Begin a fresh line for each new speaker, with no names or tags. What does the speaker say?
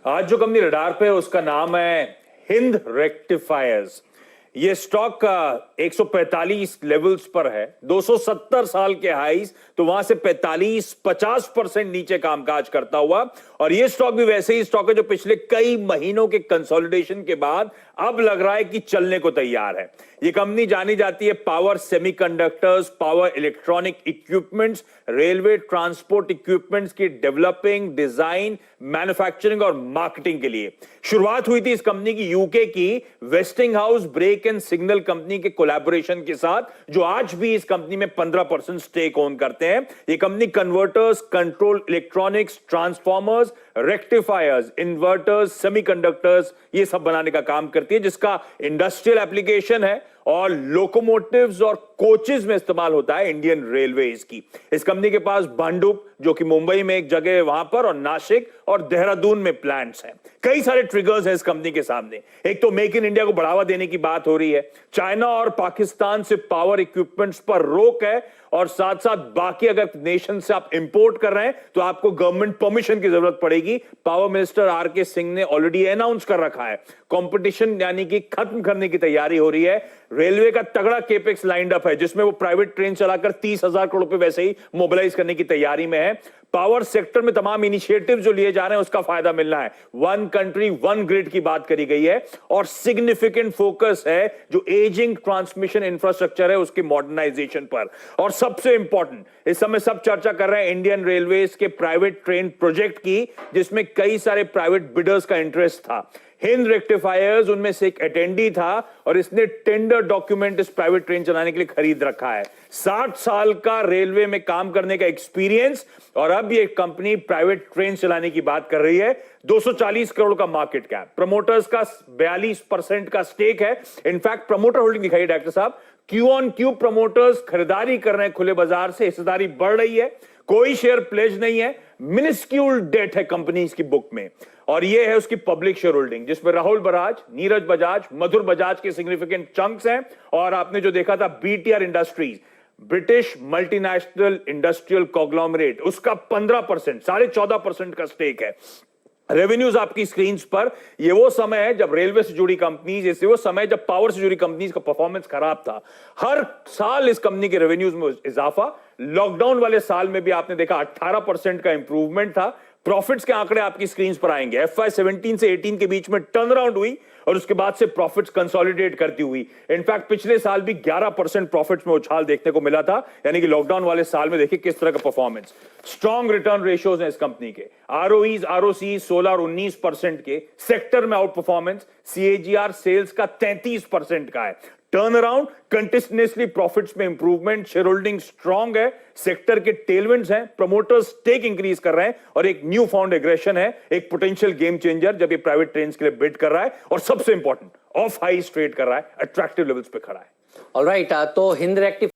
आज जो company radar पे है उसका नाम है हिंद रेक्टिफायर्स। ये स्टॉक का 145 लेवल्स पर है, 270 साल के हाईज, तो वहां से 45-50% नीचे कामकाज करता हुआ। और ये स्टॉक भी वैसे ही स्टॉक है जो पिछले कई महीनों के कंसोलिडेशन के बाद अब लग रहा है कि चलने को तैयार है। ये कंपनी जानी जाती है power semiconductors, power electronic equipments, railway transport equipments की डेवलपिंग, डिजाइन, मैन्युफैक्चरिंग और मार्केटिंग के लिए। शुरुआत हुई थी इस कंपनी की यूके की Westinghouse brake and signal company के कोलैबोरेशन के साथ, जो आज भी इस कंपनी में 15% स्टेक ओन करते हैं। ये company converters, control electronics, transformers, rectifiers, inverters, semiconductors, ये सब बनाने का काम करती है, जिसका इंडस्ट्रियल एप्लीकेशन है और लोकोमोटिव्स और कोचेस में इस्तेमाल होता है इंडियन रेलवेज की। इस कंपनी के पास भांडुप, जो कि मुंबई में एक जगह है वहां पर, और नासिक और देहरादून में प्लांट्स हैं। कई सारे ट्रिगर्स हैं इस कंपनी के सामने। एक तो मेक इन इंडिया को बढ़ावा देने की बात हो रही है, चाइना और पाकिस्तान से पावर इक्विपमेंट्स पर रोक है, और साथ साथ बाकी अगर नेशन से आप इंपोर्ट कर रहे हैं तो आपको गवर्नमेंट परमिशन की जरूरत पड़ेगी। Power minister R K. सिंह ने ऑलरेडी अनाउंस कर रखा है। कंपटीशन यानी कि खत्म करने की तैयारी हो रही है। रेलवे का तगड़ा केपेक्स लाइंड अप है, जिसमें वो प्राइवेट ट्रेन चलाकर 30,000 करोड़ रुपए वैसे ही मोबिलाइज करने की तैयारी में है। पावर सेक्टर में तमाम इनिशिएटिव जो लिए जा रहे हैं उसका फायदा मिलना है। वन कंट्री वन ग्रिड की बात करी गई है, और सिग्निफिकेंट फोकस है जो एजिंग ट्रांसमिशन इंफ्रास्ट्रक्चर है उसके मॉडर्नाइजेशन पर। और सबसे इंपॉर्टेंट, इस समय सब चर्चा कर रहे हैं इंडियन रेलवेज के प्राइवेट ट्रेन प्रोजेक्ट की, जिसमें कई सारे प्राइवेट बिडर्स का इंटरेस्ट था। हिंद रेक्टिफायर्स उनमें से एक अटेंडी था, और इसने टेंडर डॉक्यूमेंट इस प्राइवेट ट्रेन चलाने के लिए खरीद रखा है। 60 साल का रेलवे में काम करने का एक्सपीरियंस, और अब ये कंपनी प्राइवेट ट्रेन चलाने की बात कर रही है। 240 करोड़ का मार्केट कैप, प्रमोटर्स का 42% का स्टेक है। इनफैक्ट प्रमोटर होल्डिंग दिखाई डॉक्टर साहब, क्यू ऑन क्यू प्रमोटर्स खरीदारी कर रहे हैं खुले बाजार से, हिस्सेदारी बढ़ रही है, कोई शेयर प्लेज नहीं है, मिनिस्क्यूल डेट है कंपनी की बुक में। और ये है उसकी पब्लिक शेयर होल्डिंग, जिसमें राहुल बजाज, नीरज बजाज, मधुर बजाज के सिग्निफिकेंट चंक्स हैं। और आपने जो देखा था BTR industries, British multinational industrial conglomerate, उसका 15%, 14.5% का स्टेक है। रेवेन्यूज आपकी स्क्रीन पर, ये वो समय है जब रेलवे से जुड़ी कंपनीज, जैसे वो समय जब पावर से जुड़ी कंपनीज का परफॉर्मेंस खराब था। हर साल इस कंपनी के रेवेन्यूज में इजाफा, लॉकडाउन वाले साल में भी आपने देखा 18% का इंप्रूवमेंट था। प्रॉफिट्स के आंकड़े आपकी स्क्रीन पर आएंगे। FY 17 से 18 के बीच में टर्न अराउंड हुई, और उसके बाद से प्रॉफिट्स कंसोलिडेट करती हुई। इनफैक्ट पिछले साल भी 11% प्रॉफिट्स में उछाल देखने को मिला था, यानी कि लॉकडाउन वाले साल में देखिए किस तरह का परफॉर्मेंस। स्ट्रॉन्ग रिटर्न रेशियोज हैं इस कंपनी के, ROEs, ROCs 16 और 19% के। सेक्टर में आउट परफॉर्मेंस, CAGR सेल्स का 33% का है। टर्न अराउंड, कंटिन्यूअसली प्रॉफिट्स में इंप्रूवमेंट, शेयर होल्डिंग स्ट्रांग है, सेक्टर के टेलविंड्स हैं, प्रमोटर्स स्टेक इंक्रीज कर रहे हैं, और एक न्यू फाउंड एग्रेशन है, एक पोटेंशियल गेम चेंजर जब ये प्राइवेट ट्रेन के लिए बिड कर रहा है, और सबसे इंपॉर्टेंट ऑफ हाई ट्रेड कर रहा है, अट्रैक्टिव लेवल्स पे खड़ा है।
ऑलराइट, तो हिंद रेक्टिफायर